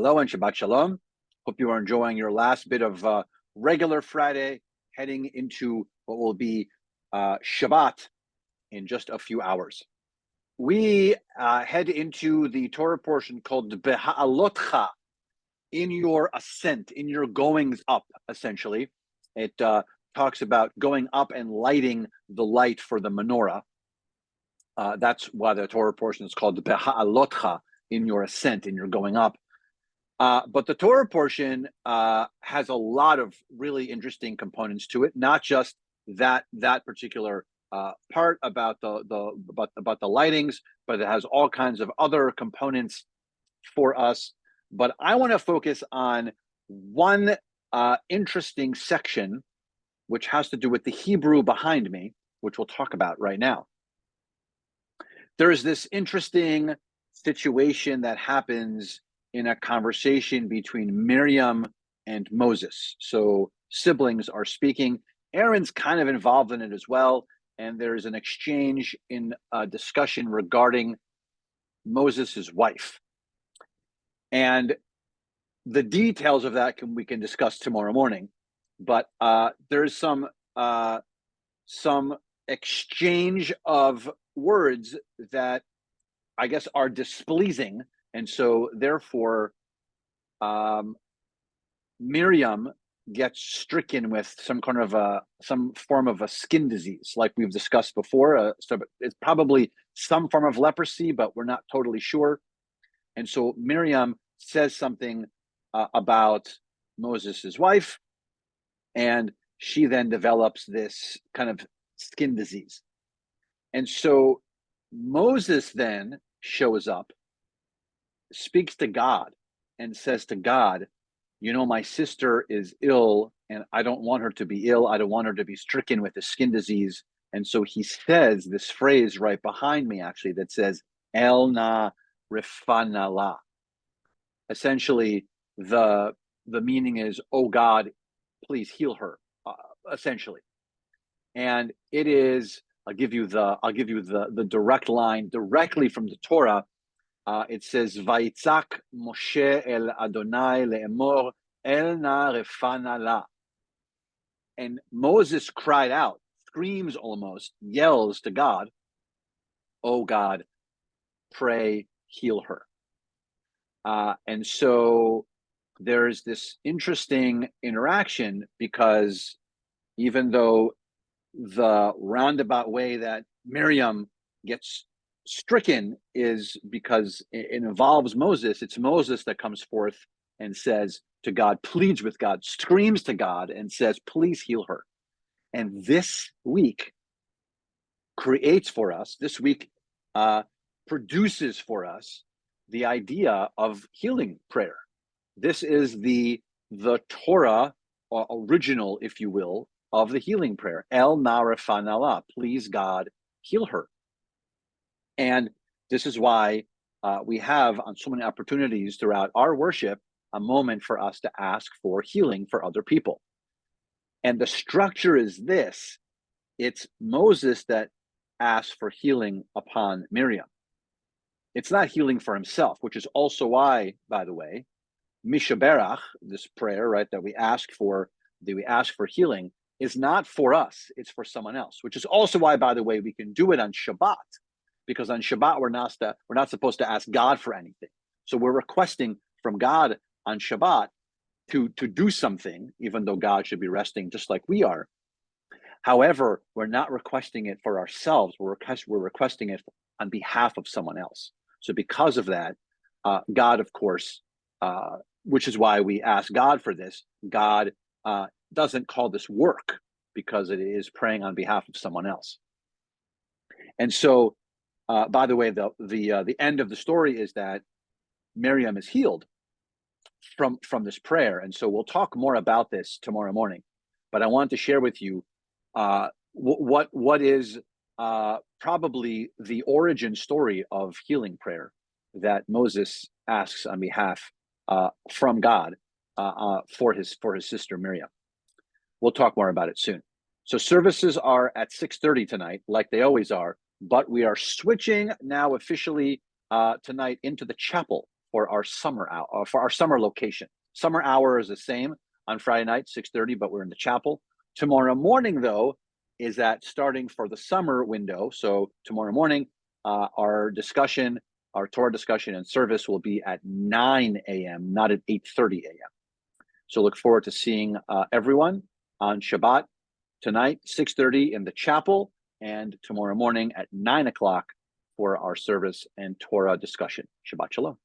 Hello and Shabbat Shalom. Hope you are enjoying your last bit of regular Friday, heading into what will be Shabbat in just a few hours. We head into the Torah portion called Beha'alotcha, in your ascent, in your goings up, essentially. It talks about going up and lighting the light for the menorah. That's why the Torah portion is called Beha'alotcha, in your ascent, in your going up. But the Torah portion has a lot of really interesting components to it, not just that particular part about the lightings, but it has all kinds of other components for us. But I want to focus on one interesting section, which has to do with the Hebrew behind me, which we'll talk about right now. There's this interesting situation that happens in a conversation between Miriam and Moses. So siblings are speaking. Aaron's kind of involved in it as well. And there's an exchange in a discussion regarding Moses' wife. And the details of that we can discuss tomorrow morning. But there's some exchange of words that I guess are displeasing. And so therefore, Miriam gets stricken with some form of a skin disease, like we've discussed before. So it's probably some form of leprosy, but we're not totally sure. And so Miriam says something about Moses' wife, and she then develops this kind of skin disease. And so Moses then shows up, speaks to God, and says to God, you know, my sister is ill and I don't want her to be ill. I don't want her to be stricken with a skin disease. And so he says this phrase right behind me, actually, that says, El na rifana la. Essentially, the meaning is, oh God, please heal her, essentially. And it is, I'll give you the direct line directly from the Torah. It says, Vayitzak Moshe el Adonai le'emor el na refana la. And Moses cried out, screams almost, yells to God, oh God, pray, heal her. And so there's this interesting interaction, because even though the roundabout way that Miriam gets stricken is because it involves Moses, it's Moses that comes forth and says to God, pleads with God, screams to God and says, please heal her. And this week produces for us the idea of healing prayer. This is the Torah original, if you will, of the healing prayer. El na refana la, please God, heal her. And this is why we have, on so many opportunities throughout our worship, a moment for us to ask for healing for other people. And the structure is this. It's Moses that asks for healing upon Miriam. It's not healing for himself, which is also why, by the way, Mishaberach, this prayer, right, that we ask for healing, is not for us, it's for someone else, which is also why, by the way, we can do it on Shabbat, because on Shabbat, we're not supposed to ask God for anything. So we're requesting from God on Shabbat to do something, even though God should be resting just like we are. However, we're not requesting it for ourselves. We're requesting it on behalf of someone else. So because of that, God, of course, which is why we ask God for this, God doesn't call this work, because it is praying on behalf of someone else. And so, by the way, the end of the story is that Miriam is healed from this prayer. And so we'll talk more about this tomorrow morning. But I wanted to share with you what is probably the origin story of healing prayer that Moses asks on behalf from God for his sister Miriam. We'll talk more about it soon. So services are at 6:30 tonight, like they always are, but we are switching now officially tonight into the chapel for our summer hour, for our summer location. Summer hour is the same on Friday night, 6:30, but we're in the chapel. Tomorrow morning, though, is that starting for the summer window. So tomorrow morning, our Torah discussion and service will be at 9 a.m., not at 8:30 a.m. So look forward to seeing everyone on Shabbat tonight, 6:30 in the chapel, and tomorrow morning at 9 o'clock for our service and Torah discussion. Shabbat Shalom.